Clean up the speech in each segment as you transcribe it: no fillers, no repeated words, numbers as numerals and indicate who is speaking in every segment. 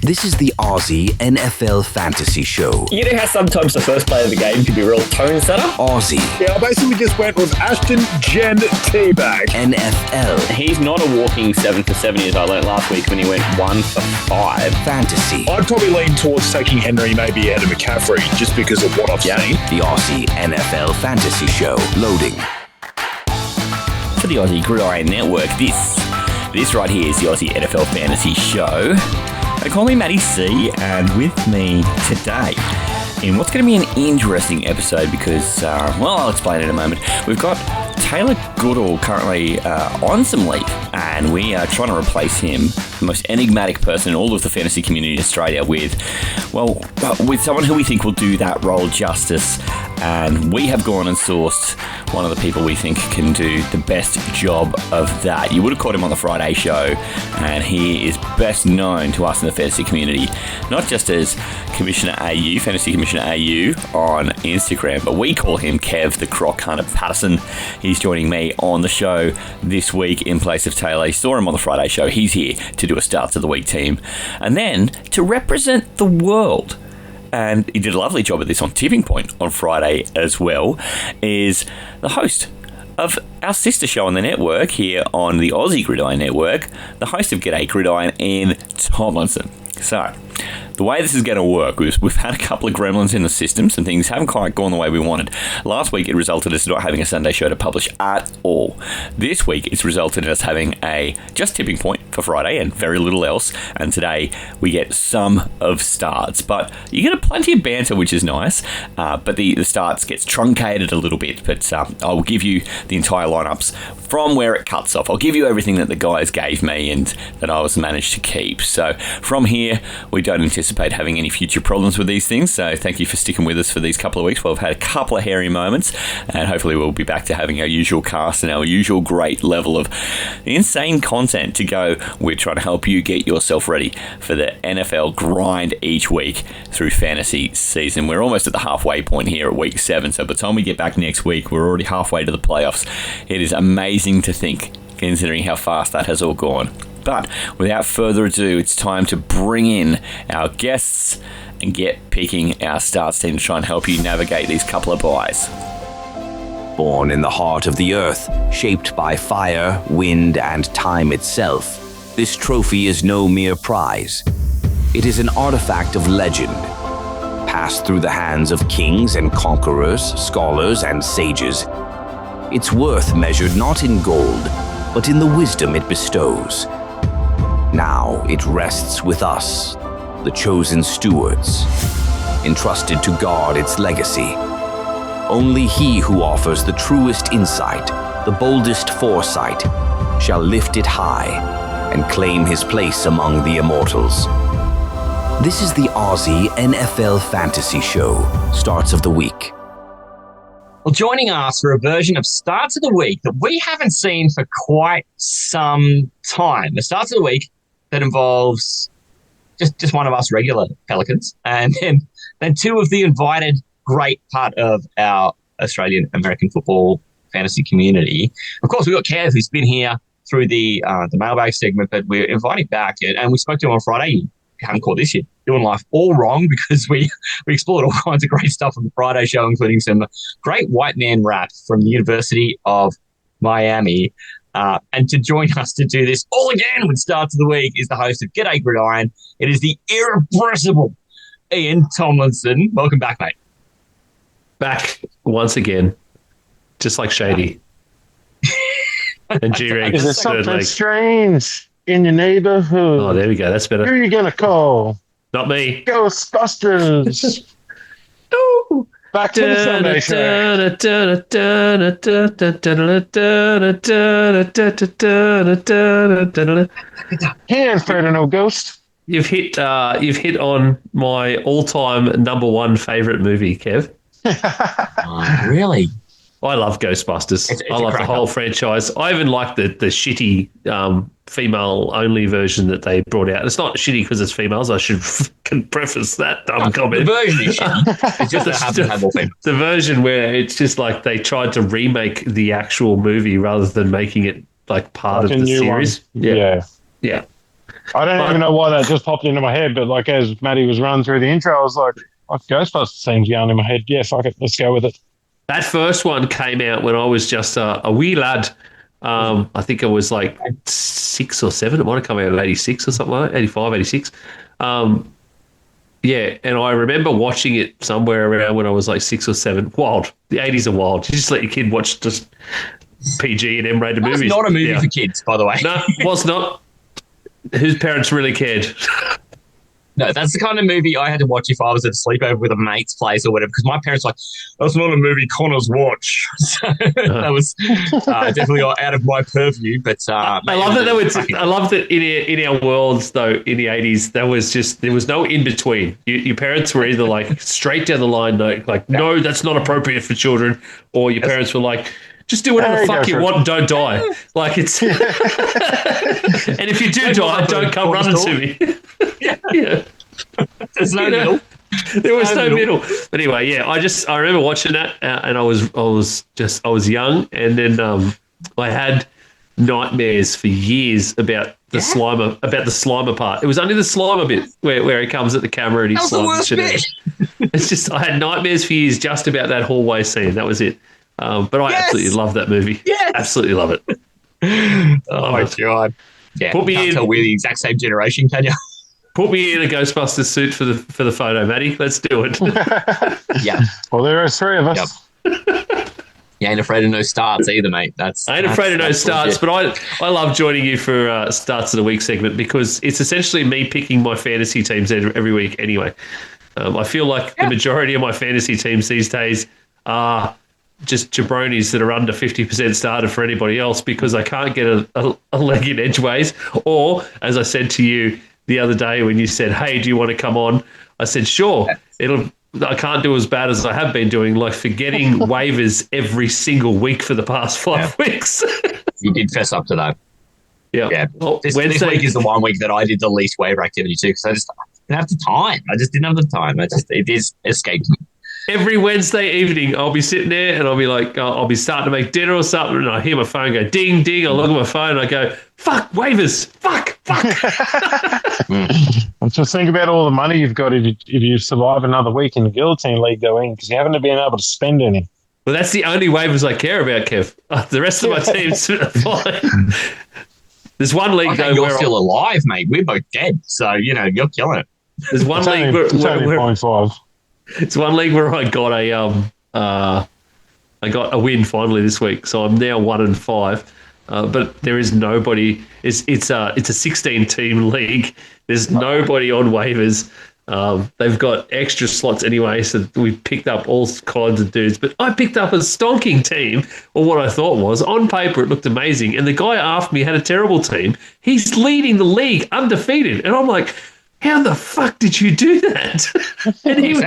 Speaker 1: This is the Aussie NFL Fantasy Show.
Speaker 2: You know how sometimes the first play of the game can be a real tone setter?
Speaker 1: Aussie.
Speaker 3: Yeah, I basically just went with Ashton Jen Teabag.
Speaker 1: NFL.
Speaker 2: He's not a walking 7 for 70 as I learnt last week when he went 1 for 5.
Speaker 1: Fantasy.
Speaker 3: I'd probably lean towards taking Henry maybe ahead of McCaffrey just because of what I've seen.
Speaker 1: The Aussie NFL Fantasy Show. Loading.
Speaker 2: For the Aussie Gridiron Network, this right here is the Aussie NFL Fantasy Show. They call me Matty C, and with me today in what's going to be an interesting episode because, I'll explain in a moment. We've got Taylor Goodall currently on some leave, and we are trying to replace him, the most enigmatic person in all of the fantasy community in Australia, with someone who we think will do that role justice. And we have gone and sourced one of the people we think can do the best job of that. You would have caught him on the Friday show, and he is best known to us in the fantasy community, not just as Commissioner AU, Fantasy Commissioner AU on Instagram, but we call him KEV the Croc Hunter Patterson. He's joining me on the show this week in place of Taylor. You saw him on the Friday show. He's here to do a Starts of the Week team. And then to represent the world, and he did a lovely job at this on Tipping Point on Friday as well, is the host of our sister show on the network here on the Aussie Gridiron Network, the host of G'day Gridiron, Ian Tomlinson. So, the way this is going to work is we've had a couple of gremlins in the system. Some things haven't quite gone the way we wanted. Last week, it resulted in us not having a Sunday show to publish at all. This week, it's resulted in us having a just Tipping Point for Friday and very little else. And today, we get some of starts. But you get plenty of banter, which is nice. But the starts gets truncated a little bit. But I will give you the entire lineups from where it cuts off. I'll give you everything that the guys gave me and that I was managed to keep. So from here, we don't anticipate having any future problems with these things. So thank you for sticking with us for these couple of weeks. We've had a couple of hairy moments, and hopefully we'll be back to having our usual cast and our usual great level of insane content to go. We're trying to help you get yourself ready for the NFL grind each week through fantasy season. We're almost at the halfway point here at week 7. So by the time we get back next week, we're already halfway to the playoffs. It is amazing to think, considering how fast that has all gone. But without further ado, it's time to bring in our guests and get picking our starts team to try and help you navigate these couple of buys.
Speaker 1: Born in the heart of the earth, shaped by fire, wind, and time itself, this trophy is no mere prize. It is an artifact of legend, passed through the hands of kings and conquerors, scholars, and sages. Its worth measured not in gold, but in the wisdom it bestows. Now it rests with us, the chosen stewards, entrusted to guard its legacy. Only he who offers the truest insight, the boldest foresight, shall lift it high and claim his place among the immortals. This is the Aussie NFL Fantasy Show, Starts of the Week.
Speaker 4: Well, joining us for a version of Starts of the Week that we haven't seen for quite some time. The Starts of the Week that involves just one of us regular Pelicans, and then two of the invited great part of our Australian American football fantasy community. Of course, we've got Kev, who's been here through the mailbag segment, but we're inviting back, and we spoke to him on Friday. You haven't caught this yet. Doing life all wrong because we explored all kinds of great stuff on the Friday show, including some great white man rap from the University of Miami. And to join us to do this all again with Starts of the Week is the host of G'day Gridiron. It is the irrepressible Ian Tomlinson. Welcome back, mate.
Speaker 5: Back once again, just like Shady. And G-Reg.
Speaker 6: Is there something strange in your neighborhood?
Speaker 5: Oh, there we go. That's better.
Speaker 6: Who are you going to call?
Speaker 5: Not me.
Speaker 6: Ghostbusters.
Speaker 5: Ooh.
Speaker 6: Back to the Sunday show. Hey, Inferno Ghost.
Speaker 5: You've hit on my all-time number one favorite movie, Kev.
Speaker 4: Really?
Speaker 5: I love Ghostbusters. I love the whole franchise. I even like the shitty female-only version that they brought out. It's not shitty because it's females. I should preface that dumb comment.
Speaker 4: The version is shitty. It's just that happens to have more females.
Speaker 5: The version where it's just like they tried to remake the actual movie rather than making it like part of the series.
Speaker 6: Yeah. I don't even know why that just popped into my head, but like as Matty was running through the intro, I was like, Ghostbusters seems going in my head. Yeah, fuck it, let's go with it.
Speaker 5: That first one came out when I was just a wee lad. I think it was like 6 or 7. It might have come out in 86 or something like that, 85, 86. Yeah, and I remember watching it somewhere around when I was like 6 or 7. Wild. The 80s are wild. You just let your kid watch just PG and M-rated movies.
Speaker 4: It's not a movie for kids, by the way.
Speaker 5: No, it was not. Whose parents really cared?
Speaker 4: No, that's the kind of movie I had to watch if I was at a sleepover with a mate's place or whatever, because my parents were like, that's not a movie Connor's watch. So that was definitely out of my purview. But
Speaker 5: I love that. I love that in our worlds, though, in the 80s, there was no in between. Your parents were either like straight down the line, no, that's not appropriate for children, or your parents were like, just do whatever the fuck you want and don't die. Like it's, and if you do die, don't come running to me. Yeah.
Speaker 4: There's no middle.
Speaker 5: There was no middle. But anyway, yeah, I remember watching that, and I was young, and then I had nightmares for years about the Slimer part. It was only the Slimer bit where he comes at the camera and he slimes shit. It's just I had nightmares for years just about that hallway scene. That was it. But I absolutely love that movie. Yes. Absolutely love it.
Speaker 4: Oh my God. Yeah,
Speaker 5: put me
Speaker 4: can't
Speaker 5: in.
Speaker 4: tell we're the exact same generation, can you?
Speaker 5: Put me in a Ghostbusters suit for the photo, Matty. Let's do it.
Speaker 4: Yeah.
Speaker 6: Well, there are 3 of us.
Speaker 4: Yep. You ain't afraid of no starts either, mate. I ain't
Speaker 5: afraid of no starts, but I love joining you for Starts of the Week segment because it's essentially me picking my fantasy teams every week anyway. I feel like the majority of my fantasy teams these days are just jabronis that are under 50% started for anybody else because I can't get a leg in edgeways. Or, as I said to you the other day when you said, hey, do you want to come on? I said, sure. I can't do as bad as I have been doing, like forgetting waivers every single week for the past 5 weeks.
Speaker 4: You did fess up to that.
Speaker 5: Yeah.
Speaker 4: Well, this week is the one week that I did the least waiver activity too because I just didn't have the time. It is escaped me.
Speaker 5: Every Wednesday evening, I'll be sitting there and I'll be like, I'll be starting to make dinner or something, and I hear my phone go ding, ding. I look at my phone and I go, fuck, waivers, fuck.
Speaker 6: Just think about all the money you've got if you survive another week in the Guillotine League going because you haven't been able to spend any.
Speaker 5: Well, that's the only waivers I care about, Kev. The rest of my teams are fine. There's one league, though,
Speaker 4: you're still alive, mate. We're both dead, so, you're killing it.
Speaker 5: There's one league where 0.5. It's one league where I got a win finally this week, so I'm now 1-5. But there is nobody. It's a 16-team league. There's nobody on waivers. They've got extra slots anyway, so we picked up all kinds of dudes. But I picked up a stonking team, or what I thought was. On paper, it looked amazing, and the guy after me had a terrible team. He's leading the league undefeated, and I'm like, how the fuck did you do that? And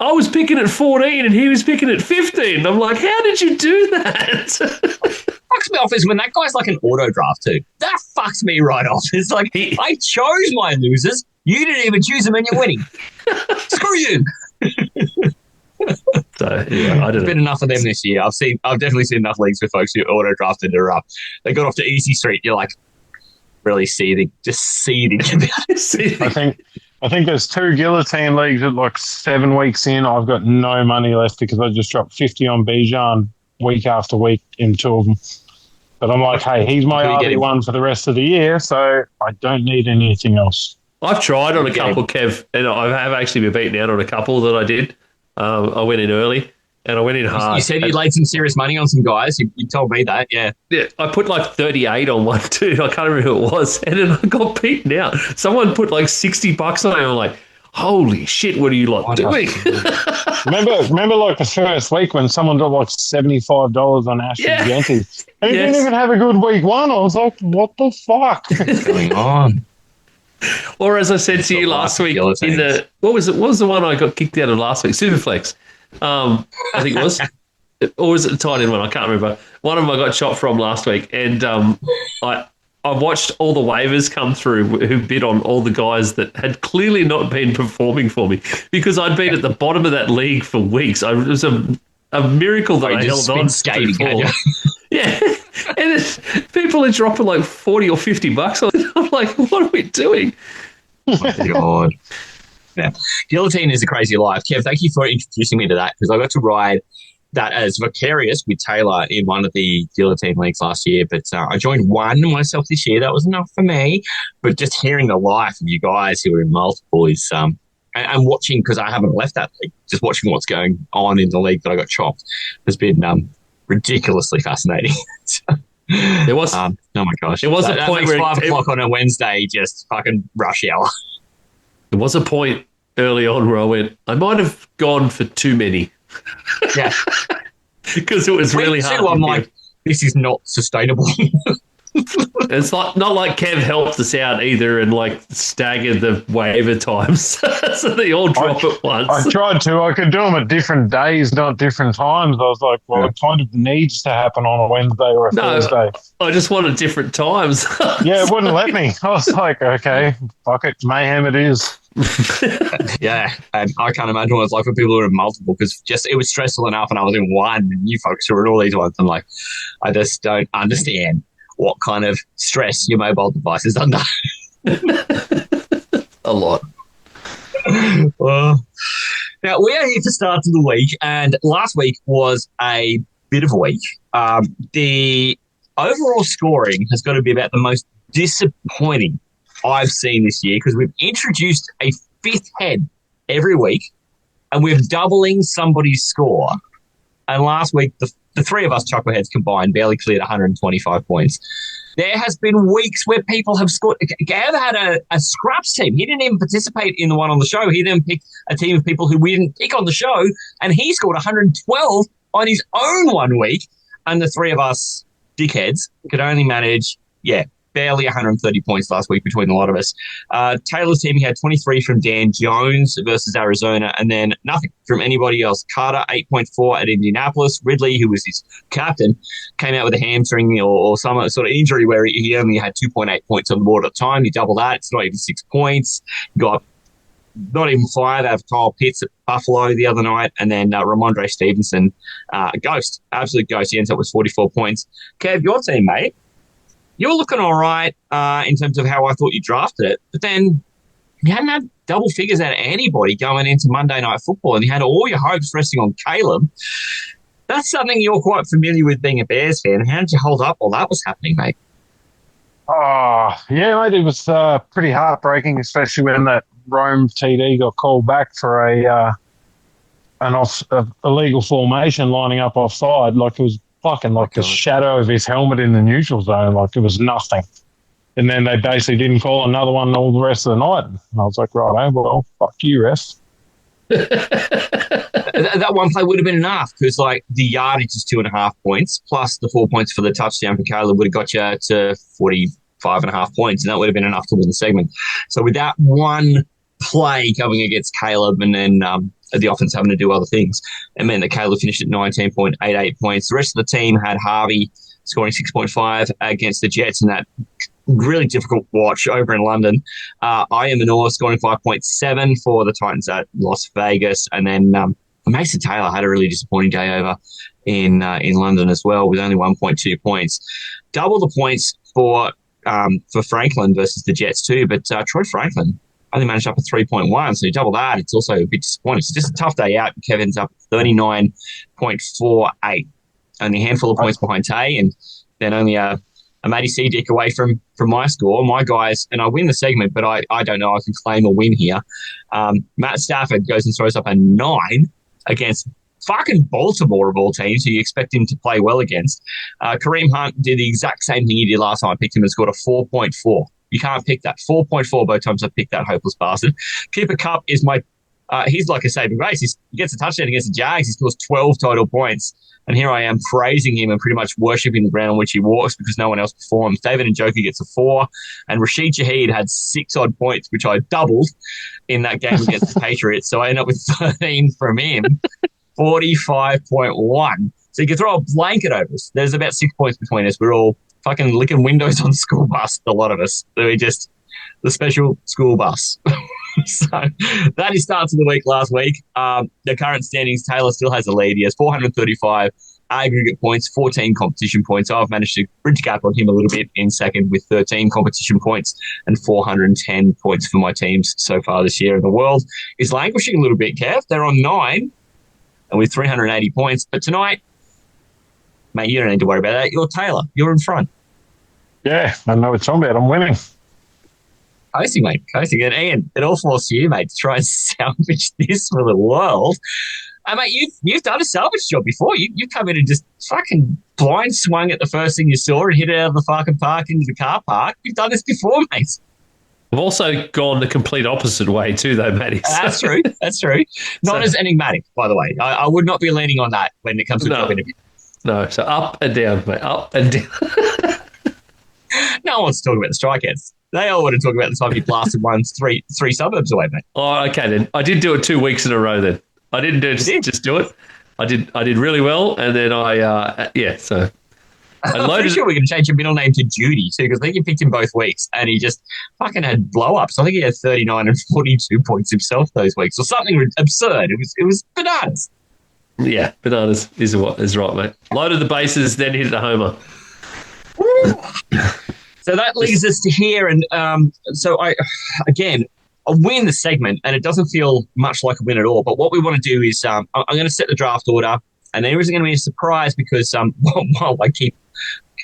Speaker 5: I was picking at 14 and he was picking at 15. I'm like, how did you do that?
Speaker 4: Fucks me off is when that guy's like an auto draft too. That fucks me right off. It's like, I chose my losers. You didn't even choose them and you're winning. Screw you.
Speaker 5: So, yeah, I don't know.
Speaker 4: There's been enough of them this year. I've definitely seen enough leagues with folks who auto drafted or they got off to Easy Street. You're like, really seething.
Speaker 6: I think there's 2 Guillotine Leagues at like 7 weeks in. I've got no money left because I just dropped 50 on Bijan week after week in 2 of them. But I'm like, hey, he's my RB1 for the rest of the year, so I don't need anything else.
Speaker 5: I've tried on a couple, Kev, and I have actually been beaten out on a couple that I did. I went in early. And I went in hard.
Speaker 4: You said you laid some serious money on some guys. You told me that, yeah.
Speaker 5: Yeah, I put like 38 on one too. I can't remember who it was. And then I got beaten out. Someone put like $60 on it. I'm like, holy shit, what are you like doing?
Speaker 6: remember like the first week when someone got like $75 on Ashton Genty. And he didn't even have a good week 1. I was like, what the fuck?
Speaker 4: What's going on?
Speaker 5: Or as I said to you last week, in the what was the one I got kicked out of last week? Superflex. I think it was. Or was it the tight end one? I can't remember. One of them I got shot from last week. And I watched all the waivers come through who bid on all the guys that had clearly not been performing for me because I'd been at the bottom of that league for weeks. It was a miracle that I held on.
Speaker 4: Skating,
Speaker 5: yeah, Yeah, and people are dropping like 40 or 50 bucks on it. I'm like, what are we doing?
Speaker 4: Oh my God. Yeah. Guillotine is a crazy life. Kev, thank you for introducing me to that, because I got to ride that as Vicarious with Taylor in one of the Guillotine leagues last year, but I joined one myself this year. That was enough for me. But just hearing the life of you guys who are in multiple is, and watching, because I haven't left that league, just watching what's going on in the league that I got chopped has been ridiculously fascinating.
Speaker 5: There was,
Speaker 4: oh my gosh,
Speaker 5: there was a point
Speaker 4: where
Speaker 5: 5
Speaker 4: o'clock on a Wednesday, just fucking rush hour.
Speaker 5: There was a point early on where I went, I might have gone for too many.
Speaker 4: Yeah.
Speaker 5: Because it was really hard.
Speaker 4: I'm like, this is not sustainable.
Speaker 5: It's not like Kev helped us out either and like staggered the waiver times. So they all drop at once.
Speaker 6: I tried to. I could do them at different days, not different times. I was like, well, it kind of needs to happen on a Wednesday or a Thursday.
Speaker 5: I just wanted different times.
Speaker 6: Yeah, it wouldn't let me. I was like, okay, fuck it, mayhem it is.
Speaker 4: Yeah, and I can't imagine what it's like for people who are in multiple, because just it was stressful enough, and I was in one, and you folks who are in all these ones. I'm like, I just don't understand what kind of stress your mobile device is under.
Speaker 5: A lot.
Speaker 4: Well, now, we are here for starts of the week, and last week was a bit of a week. The overall scoring has got to be about the most disappointing I've seen this year, because we've introduced a fifth head every week, and we're doubling somebody's score. And last week, the three of us chuckleheads combined barely cleared 125 points. There has been weeks where people have scored. Gav had a scraps team. He didn't even participate in the one on the show. He then picked a team of people who we didn't pick on the show, and he scored 112 on his own 1 week. And the three of us dickheads could only manage, barely 130 points last week between a lot of us. Taylor's team, he had 23 from Dan Jones versus Arizona, and then nothing from anybody else. Carter, 8.4 at Indianapolis. Ridley, who was his captain, came out with a hamstring or some sort of injury where he only had 2.8 points on the board at the time. You double that, it's not even 6 points. You got not even 5 out of Kyle Pitts at Buffalo the other night, and then Ramondre Stevenson, a ghost, absolute ghost. He ends up with 44 points. Kev, your team, mate, you're looking all right in terms of how I thought you drafted it, but then you hadn't had double figures out of anybody going into Monday Night Football, and you had all your hopes resting on Caleb. That's something you're quite familiar with being a Bears fan. How did you hold up while that was happening, mate?
Speaker 6: Oh, yeah, mate, it was pretty heartbreaking, especially when that Rome TD got called back for a illegal formation lining up offside. Like, it was fucking like the shadow of his helmet in the neutral zone. Like, it was nothing. And then they basically didn't call another one all the rest of the night. And I was like, right, well, fuck you, ref.
Speaker 4: That one play would have been enough, because like the yardage is 2.5 points plus the 4 points for the touchdown for Caleb would have got you to 45.5 points, and that would have been enough to win the segment. So with that one play going against Caleb, and then the offense having to do other things, it meant that Caleb finished at 19.88 points. The rest of the team had Harvey scoring 6.5 against the Jets in that really difficult watch over in London. I am Manor scoring 5.7 for the Titans at Las Vegas, and then Mason Taylor had a really disappointing day over in London as well, with only 1.2 points. Double the points for Franklin versus the Jets too, but Troy Franklin only managed up at 3.1, so you double that, it's also a bit disappointing. It's just a tough day out. Kevin's up at 39.48. Only a handful of points behind Tay, and then only a Matty C. Dick away from my score. My guys, and I win the segment, but I don't know I can claim a win here. Matt Stafford goes and throws up a 9 against fucking Baltimore of all teams, who you expect him to play well against. Kareem Hunt did the exact same thing he did last time. I picked him and scored a 4.4. You can't pick that. 4.4 both times I've picked that hopeless bastard. Cooper Kupp is my he's like a saving grace. He gets a touchdown against the Jags. He scores 12 total points. And here I am praising him and pretty much worshipping the ground on which he walks, because no one else performs. David Njoku gets a 4, and Rashid Shaheed had 6 odd points, which I doubled in that game against the Patriots. So I end up with 13 from him, 45.1. So you can throw a blanket over us. There's about 6 points between us. We're all fucking licking windows on school bus, a lot of us. So we just, the special school bus. So that is starts of the week last week. The current standings, Taylor still has a lead. He has 435 aggregate points, 14 competition points. I've managed to bridge gap on him a little bit in second with 13 competition points and 410 points for my teams so far this year. And the world is languishing a little bit, Kev. They're on 9 and with 380 points. But tonight, mate, you don't need to worry about that. You're Taylor. You're in front.
Speaker 6: Yeah, I know what it's on about. I'm winning.
Speaker 4: Coasting, mate. Coasting. And Ian, it all falls to you, mate, to try and salvage this for the world. Mate, you've done a salvage job before. You come in and just fucking blind swung at the first thing you saw and hit it out of the fucking park into the car park. You've done this before, mate.
Speaker 5: I've also gone the complete opposite way too, though, Matty.
Speaker 4: That's true. That's true. Not as enigmatic, by the way. I would not be leaning on that when it comes to job interview.
Speaker 5: No, so up and down, mate. Up and down.
Speaker 4: No one wants to talk about the strikeouts. They all want to talk about the time you blasted ones three suburbs away, mate.
Speaker 5: Oh, okay then. I did do it 2 weeks in a row then. I didn't just do it. I did really well, and then so
Speaker 4: I'm pretty sure we're going to change your middle name to Judy too, because I think you picked him both weeks, and he just fucking had blow ups. I think he had 39 and 42 points himself those weeks, or something absurd. It was bananas.
Speaker 5: Yeah, bananas is right, mate. Loaded the bases, then hit a homer.
Speaker 4: So that leads us to here, and I'll win the segment, and it doesn't feel much like a win at all. But what we want to do is I'm going to set the draft order, and there isn't going to be a surprise because while I keep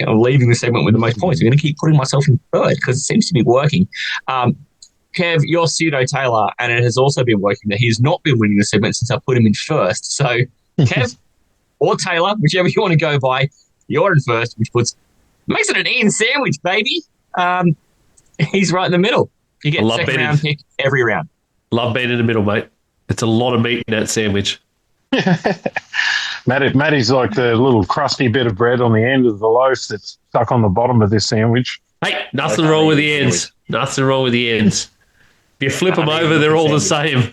Speaker 4: leaving the segment with the most points, I'm going to keep putting myself in third because it seems to be working. Kev, you're pseudo Taylor, and it has also been working that he's not been winning the segment since I put him in first. So Kev or Taylor, whichever you want to go by, you're in first, which makes it an Ian sandwich, baby. He's right in the middle. You get second round pick every round.
Speaker 5: Love being in the middle, mate. It's a lot of meat in that sandwich.
Speaker 6: Matty's like the little crusty bit of bread on the end of the loaf that's stuck on the bottom of this sandwich.
Speaker 5: Hey, nothing wrong with the ends. Nothing wrong with the ends. If you flip them over, they're all the same.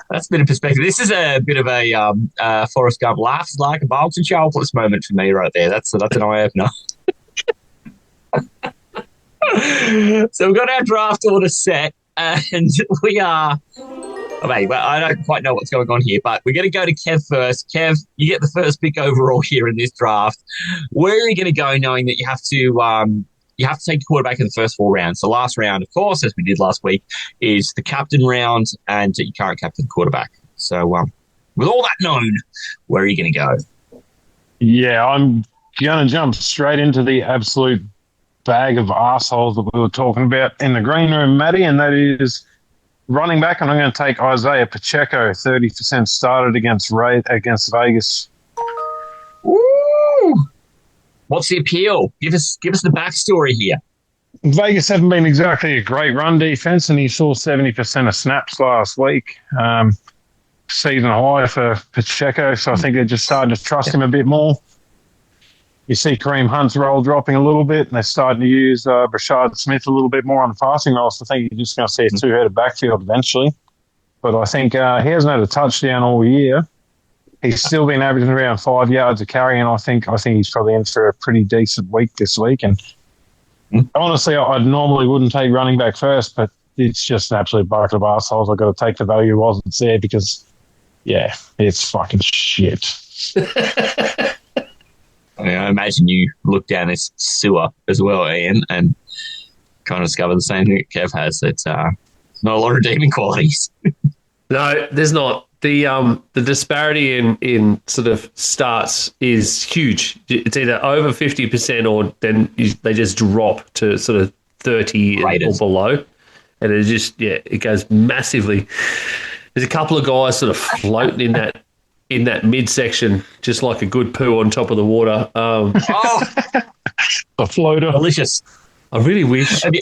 Speaker 4: That's a bit of perspective. This is a bit of a Forrest Gump laughs like a box and chocolates moment for me right there. That's an eye-opener. So we've got our draft order set, and we are... I don't quite know what's going on here, but we're going to go to Kev first. Kev, you get the first pick overall here in this draft. Where are you going to go knowing that you have to take the quarterback in the first 4 rounds? The last round, of course, as we did last week, is the captain round, and you can't captain the quarterback. So with all that known, where are you going to go?
Speaker 6: Yeah, I'm going to jump straight into the absolute bag of assholes that we were talking about in the green room, Matty, and that is running back, and I'm going to take Isaiah Pacheco, 30% started against Vegas.
Speaker 4: Ooh! What's the appeal? Give us the backstory here.
Speaker 6: Vegas haven't been exactly a great run defense, and he saw 70% of snaps last week. Season high for Pacheco, so I think they're just starting to trust him a bit more. You see Kareem Hunt's role dropping a little bit, and they're starting to use Brashard Smith a little bit more on the passing role, so I think you're just going to see a two-headed backfield eventually. But I think he hasn't had a touchdown all year. He's still been averaging around 5 yards a carry, and I think he's probably in for a pretty decent week this week. And honestly, I normally wouldn't take running back first, but it's just an absolute bucket of assholes. I've got to take the value whilst it's there because, yeah, it's fucking shit.
Speaker 4: I imagine you look down this sewer as well, Ian, and kind of discover the same thing that Kev has. It's not a lot of redeeming qualities.
Speaker 5: No, there's not. The disparity in sort of starts is huge. It's either over 50% or then they just drop to sort of 30 or below. And it just, it goes massively. There's a couple of guys sort of floating in that midsection, just like a good poo on top of the water.
Speaker 6: A floater.
Speaker 4: Delicious.
Speaker 5: I really wish.
Speaker 4: Have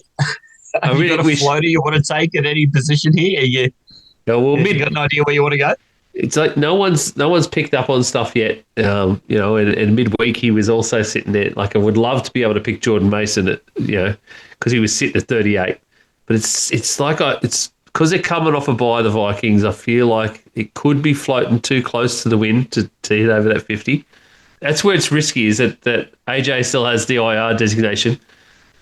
Speaker 4: you got a floater you want to take at any position here? You got an idea where you want to go?
Speaker 5: It's like no one's picked up on stuff yet. And midweek he was also sitting there. Like I would love to be able to pick Jordan Mason at because he was sitting at 38. But it's like it's because they're coming off a bye, the Vikings. I feel like it could be floating too close to the wind to hit over that 50. That's where it's risky. Is that AJ still has the IR designation,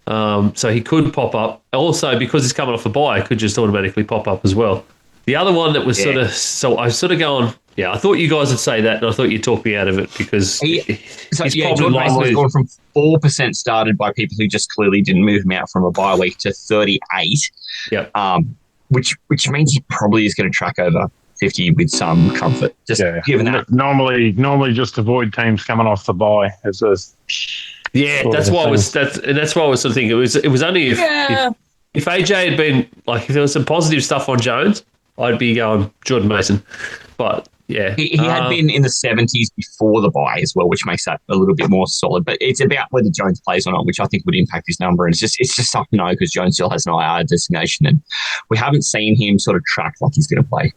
Speaker 5: so he could pop up. Also, because he's coming off a bye, it could just automatically pop up as well. The other one that was so I was sort of going, I thought you guys would say that, and I thought you'd talk me out of it because
Speaker 4: Jordan Mason has gone from 4% started by people who just clearly didn't move him out from a bye week to 38.
Speaker 5: Yeah.
Speaker 4: Which means he probably is going to track over 50 with some comfort. Given that.
Speaker 6: Normally just avoid teams coming off the bye. That's why I was sort of thinking it was only if AJ had been like, if there was some positive stuff on Jones, I'd be going Jordan Mason. But yeah,
Speaker 4: he had been in the 70s before the bye as well, which makes that a little bit more solid. But it's about whether Jones plays or not, which I think would impact his number. And it's just tough to know because Jones still has an IR designation, and we haven't seen him sort of track like he's going to play.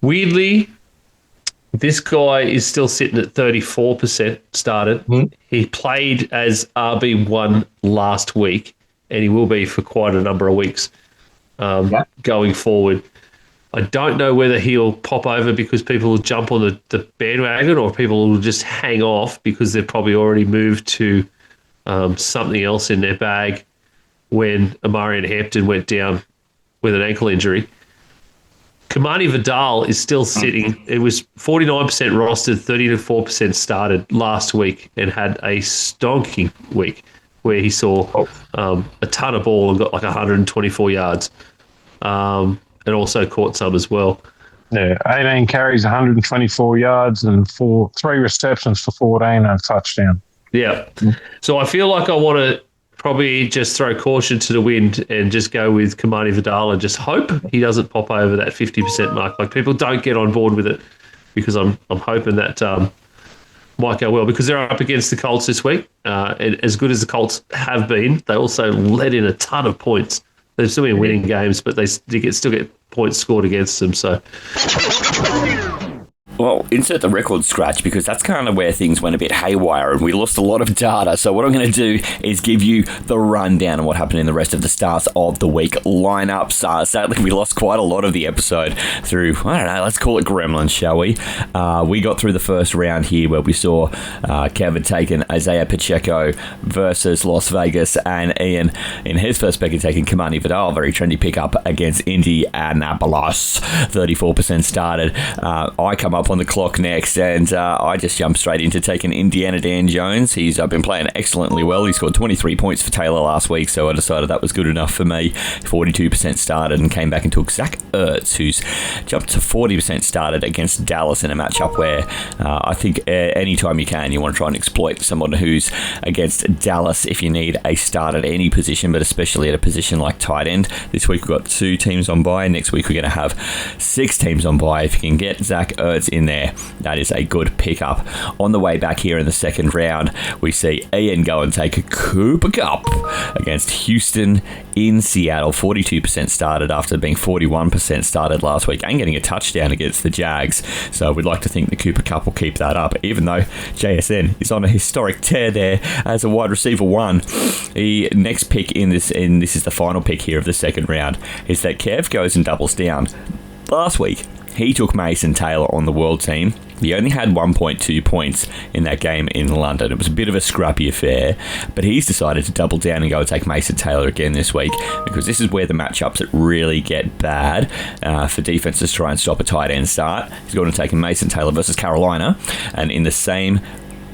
Speaker 5: Weirdly, this guy is still sitting at 34% started.
Speaker 4: Mm-hmm.
Speaker 5: He played as RB1 last week, and he will be for quite a number of weeks going forward. I don't know whether he'll pop over because people will jump on the bandwagon, or people will just hang off because they've probably already moved to something else in their bag when Amari and Hampton went down with an ankle injury. Kamani Vidal is still sitting. It was 49% rostered, 34% started last week, and had a stonking week where he saw a ton of ball and got like 124 yards, and also caught some as well.
Speaker 6: Yeah, 18 carries, 124 yards, and 3 receptions for 14 and a touchdown.
Speaker 5: Yeah. So I feel like I want to probably just throw caution to the wind and just go with Kamani Vidal and just hope he doesn't pop over that 50% mark. Like, people don't get on board with it, because I'm hoping that might go well, because they're up against the Colts this week. And as good as the Colts have been, they also let in a ton of points. They've still been winning games, but they still get points scored against them. So,
Speaker 2: well, insert the record scratch, because that's kind of where things went a bit haywire and we lost a lot of data. So what I'm going to do is give you the rundown on what happened in the rest of the starts of the week lineups. Sadly, we lost quite a lot of the episode through, I don't know, let's call it Gremlins, shall we? We got through the first round here where we saw Kevin taking Isaiah Pacheco versus Las Vegas, and Ian in his first pick had taken Kamani Vidal, very trendy pickup against Indianapolis, 34% started. I come up on the clock next, and I just jumped straight into taking Indiana Dan Jones. He's been playing excellently well. He scored 23 points for Taylor last week, so I decided that was good enough for me. 42% started, and came back and took Zach Ertz, who's jumped to 40% started against Dallas in a matchup where I think anytime you can, you want to try and exploit someone who's against Dallas if you need a start at any position, but especially at a position like tight end. This week we've got 2 teams on bye. Next week we're going to have 6 teams on bye. If you can get Zach Ertz in there, that is a good pickup. On the way back here in the second round, we see Ian go and take a Cooper Kupp against Houston in Seattle. 42% started after being 41% started last week and getting a touchdown against the Jags. So we'd like to think the Cooper Kupp will keep that up, even though JSN is on a historic tear there as a wide receiver 1. The next pick in this is the final pick here of the second round, is that Kev goes and doubles down. Last week, he took Mason Taylor on the world team. He only had 1.2 points in that game in London. It was a bit of a scrappy affair, but he's decided to double down and go and take Mason Taylor again this week, because this is where the matchups that really get bad for defenses to try and stop a tight end start. He's going to take Mason Taylor versus Carolina, and in the same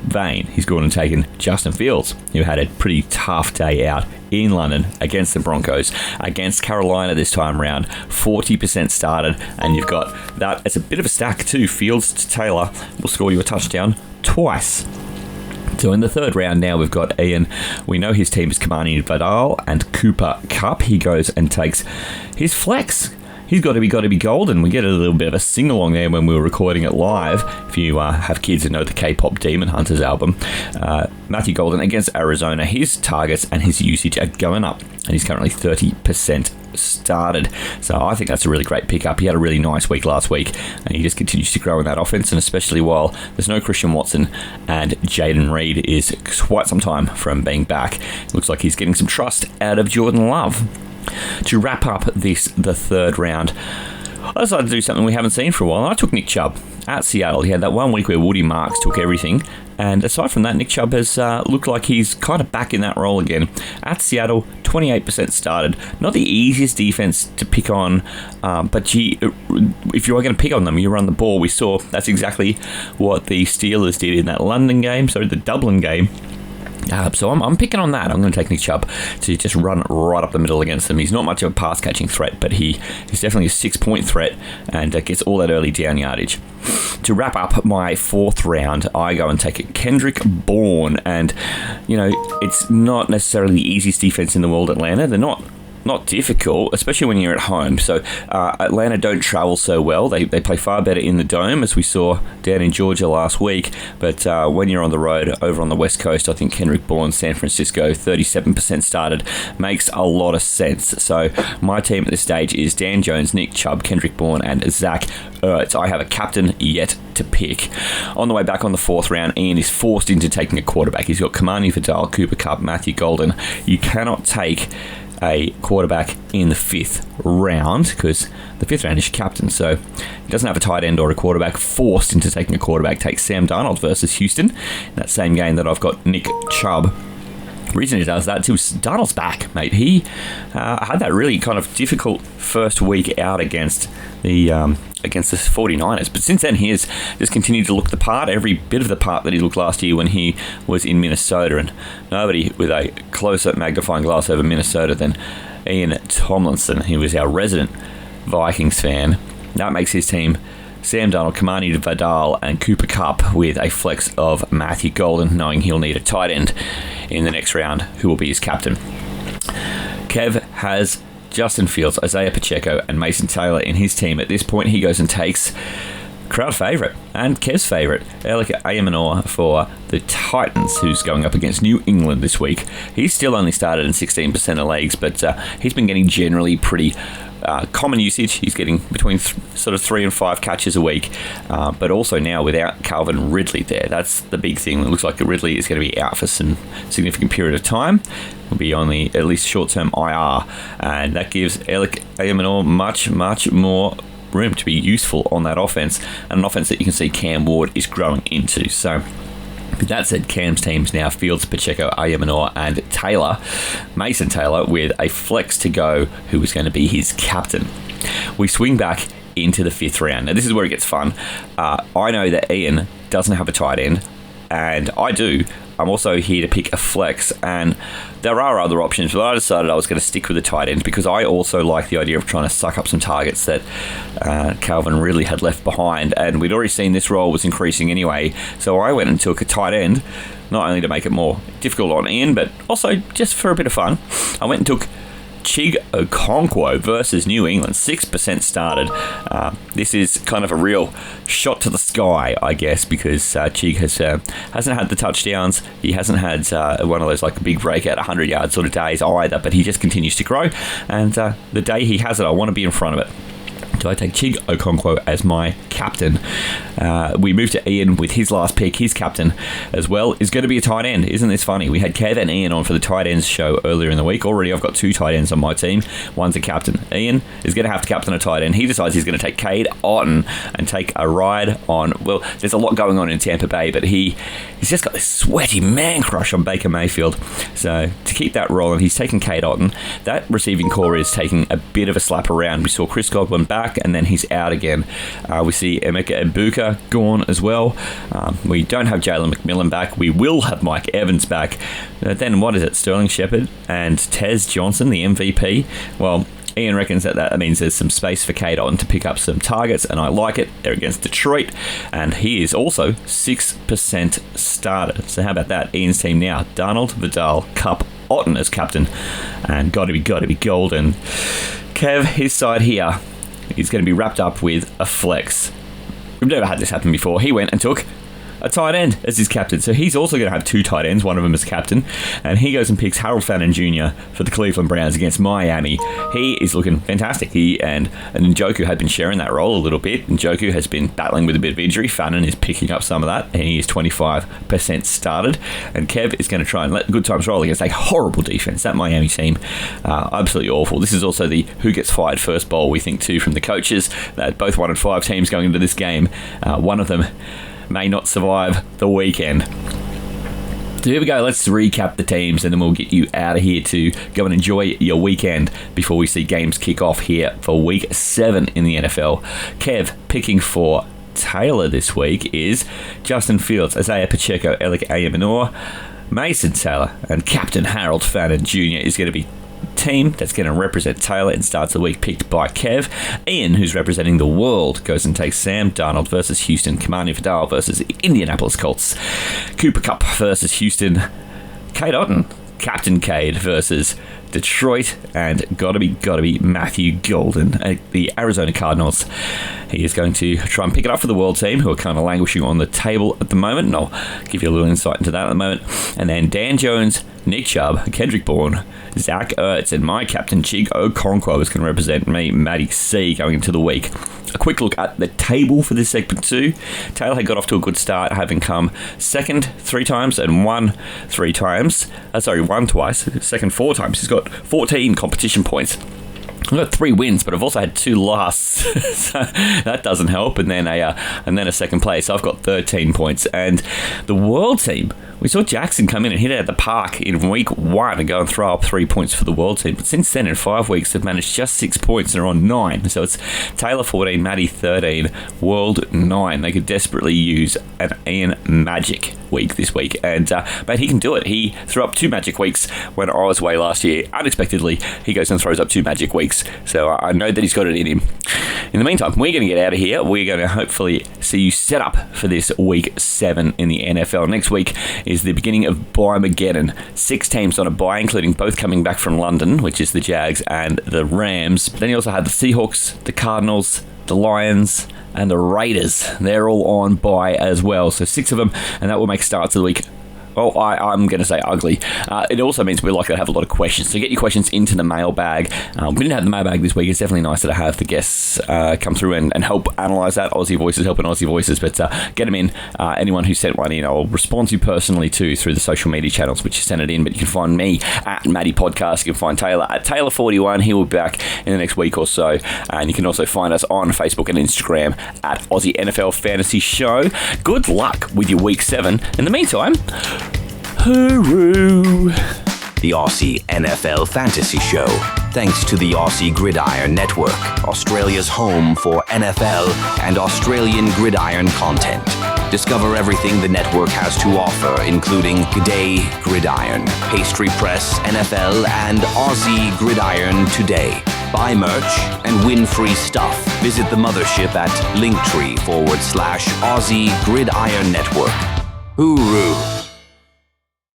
Speaker 2: vein, he's gone and taken Justin Fields, who had a pretty tough day out in London against the Broncos. Against Carolina this time round, 40% started, and you've got that as a bit of a stack too. Fields to Taylor will score you a touchdown twice. So in the third round now, we've got Ian. We know his team is Kamani Vidal and Cooper Kupp. He goes and takes his flex. He's got to be golden. We get a little bit of a sing-along there when we were recording it live. If you have kids who know the K-pop Demon Hunters album. Matthew Golden against Arizona. His targets and his usage are going up, and he's currently 30% started. So I think that's a really great pickup. He had a really nice week last week, and he just continues to grow in that offense, and especially while there's no Christian Watson and Jaden Reed is quite some time from being back. Looks like he's getting some trust out of Jordan Love. To wrap up the third round, I decided to do something we haven't seen for a while. I took Nick Chubb at Seattle. He had that 1 week where Woody Marks took everything. And aside from that, Nick Chubb has looked like he's kind of back in that role again. At Seattle, 28% started. Not the easiest defense to pick on, but if you are going to pick on them, you run the ball. We saw that's exactly what the Steelers did in that the Dublin game. So I'm picking on that. I'm going to take Nick Chubb to just run right up the middle against them. He's not much of a pass-catching threat, but he's definitely a 6-point threat and gets all that early down yardage. To wrap up my fourth round, I go and take Kendrick Bourne. And, it's not necessarily the easiest defense in the world, Atlanta. They're not difficult, especially when you're at home. So Atlanta don't travel so well. They play far better in the Dome, as we saw down in Georgia last week. But when you're on the road over on the West Coast, I think Kendrick Bourne, San Francisco, 37% started, makes a lot of sense. So my team at this stage is Dan Jones, Nick Chubb, Kendrick Bourne, and Zach Ertz. I have a captain yet to pick. On the way back on the fourth round, Ian is forced into taking a quarterback. He's got Kamani Vidal, Cooper Kupp, Matthew Golden. You cannot take a quarterback in the fifth round because the fifth round is your captain, so he doesn't have a tight end or a quarterback. Forced into taking a quarterback takes Sam Darnold versus Houston in that same game that I've got Nick Chubb. The reason he does that too is Darnold's back, mate. He had that really kind of difficult first week out against the 49ers, but since then he has just continued to look the part, every bit of the part that he looked last year when he was in Minnesota, and nobody with a closer magnifying glass over Minnesota than Ian Tomlinson. He was our resident Vikings fan. That makes his team Sam Darnold, Kamani Vidal, and Cooper Kupp with a flex of Matthew Golden, knowing he'll need a tight end in the next round who will be his captain. Kev has Justin Fields, Isaiah Pacheco, and Mason Taylor in his team. At this point, he goes and takes crowd favourite and Kev's favourite, Alec Ayamanor for the Titans, who's going up against New England this week. He's still only started in 16% of leagues, but he's been getting generally pretty common usage. He's getting between sort of 3 and 5 catches a week, but also now without Calvin Ridley there. That's the big thing. It looks like Ridley is going to be out for some significant period of time. Will be on the at least short-term IR, and that gives Alec Ayamanor much more room to be useful on that offense, and an offense that you can see Cam Ward is growing into. So with that said, Cam's team's now Fields, Pacheco, Ayamanor, and Taylor. Mason Taylor with a flex to go, who is going to be his captain. We swing back into the fifth round. Now, this is where it gets fun. I know that Ian doesn't have a tight end, and I do. I'm also here to pick a flex, and there are other options, but I decided I was going to stick with the tight end because I also like the idea of trying to suck up some targets that Calvin Ridley had left behind, and we'd already seen this role was increasing anyway, so I went and took a tight end, not only to make it more difficult on Ian, but also just for a bit of fun. I went and took Chig Okonkwo versus New England, 6% started. This is kind of a real shot to the sky, I guess, because Chig hasn't had the touchdowns. He hasn't had one of those like big breakout 100-yard sort of days either, but he just continues to grow. And the day he has it, I want to be in front of it. So I take Chig Okonkwo as my captain. We move to Ian with his last pick. His captain as well is going to be a tight end. Isn't this funny? We had Kev and Ian on for the tight ends show earlier in the week. Already I've got 2 tight ends on my team. One's a captain. Ian is going to have to captain a tight end. He decides he's going to take Cade Otton and take a ride on, well, there's a lot going on in Tampa Bay, but he's just got this sweaty man crush on Baker Mayfield. So to keep that rolling, he's taking Cade Otton. That receiving core is taking a bit of a slap around. We saw Chris Godwin back, and then he's out again. We see Emeka Ibuka gone as well. We don't have Jalen McMillan back. We will have Mike Evans back. Then what is it? Sterling Shepard and Tez Johnson, the MVP. Well, Ian reckons that means there's some space for Cade Otton to pick up some targets, and I like it. They're against Detroit, and he is also 6% started. So how about that? Ian's team now: Darnold, Vidal, Kupp, Otton as captain, and gotta be Golden. Kev, his side here is going to be wrapped up with a flex. We've never had this happen before. He went and took a tight end as his captain. So he's also going to have 2 tight ends, one of them as captain. And he goes and picks Harold Fannin Jr. for the Cleveland Browns against Miami. He is looking fantastic. He and Njoku had been sharing that role a little bit. Njoku has been battling with a bit of injury. Fannin is picking up some of that, and he is 25% started. And Kev is going to try and let good times roll against a horrible defense. That Miami team, absolutely awful. This is also the who gets fired first bowl, we think, too, from the coaches. Both 1 and 5 teams going into this game. One of them may not survive the weekend. So here we go, let's recap the teams and then we'll get you out of here to go and enjoy your weekend before we see games kick off here for week 7 in the NFL. Kev picking for Taylor this week is Justin Fields, Isaiah Pacheco, Alec Ayamanor, Mason Taylor, and Captain Harold Fannin Jr. is going to be team that's going to represent Taylor and starts the week picked by Kev. Ian, who's representing the world, goes and takes Sam Darnold versus Houston, Kamani Vidal versus Indianapolis Colts, Cooper Kupp versus Houston, Cade Otton, Captain Cade versus Detroit, and gotta be Matthew Golden at the Arizona Cardinals. He is going to try and pick it up for the world team, who are kind of languishing on the table at the moment, and I'll give you a little insight into that at the moment. And then Dan Jones, Nick Chubb, Kendrick Bourne, Zach Ertz, and my captain, Chig Okonkwo, is going to represent me, Matty C, going into the week. A quick look at the table for this segment too. Taylor had got off to a good start, having come second 3 times and won 3 times. Won twice, second 4 times. He's got 14 competition points. I've got 3 wins, but I've also had 2 losses, so that doesn't help. And then a second place. So I've got 13 points. And the world team, we saw Jackson come in and hit it at the park in week 1 and go and throw up 3 points for the world team. But since then, in 5 weeks, they've managed just 6 points and are on 9. So it's Taylor 14, Matty 13, world 9. They could desperately use an Ian Magic week this week, and but he can do it. He threw up 2 magic weeks when I was away last year. Unexpectedly, he goes and throws up 2 magic weeks, so I know that he's got it in him. In the meantime, we're going to get out of here. We're going to hopefully see you set up for this week 7 in the NFL. Next week is the beginning of Bye-Mageddon. 6 teams on a bye, including both coming back from London, which is the Jags and the Rams. Then you also have the Seahawks, the Cardinals, the Lions, and the Raiders. They're all on bye as well. So 6 of them, and that will make starts of the week. Oh, I'm going to say ugly. It also means we're likely to have a lot of questions. So get your questions into the mailbag. We didn't have the mailbag this week. It's definitely nicer to have the guests come through and help analyse that. Aussie Voices helping Aussie Voices. But get them in. Anyone who sent one in, I'll respond to you personally too through the social media channels which you sent it in. But you can find me at Matty Podcast. You can find Taylor at Taylor41. He will be back in the next week or so. And you can also find us on Facebook and Instagram at Aussie NFL Fantasy Show. Good luck with your week 7. In the meantime, hooroo!
Speaker 1: The Aussie NFL Fantasy Show. Thanks to the Aussie Gridiron Network, Australia's home for NFL and Australian gridiron content. Discover everything the network has to offer, including G'day Gridiron, Pastry Press, NFL, and Aussie Gridiron Today. Buy merch and win free stuff. Visit the mothership at linktree/Aussie Gridiron Network. Hooroo!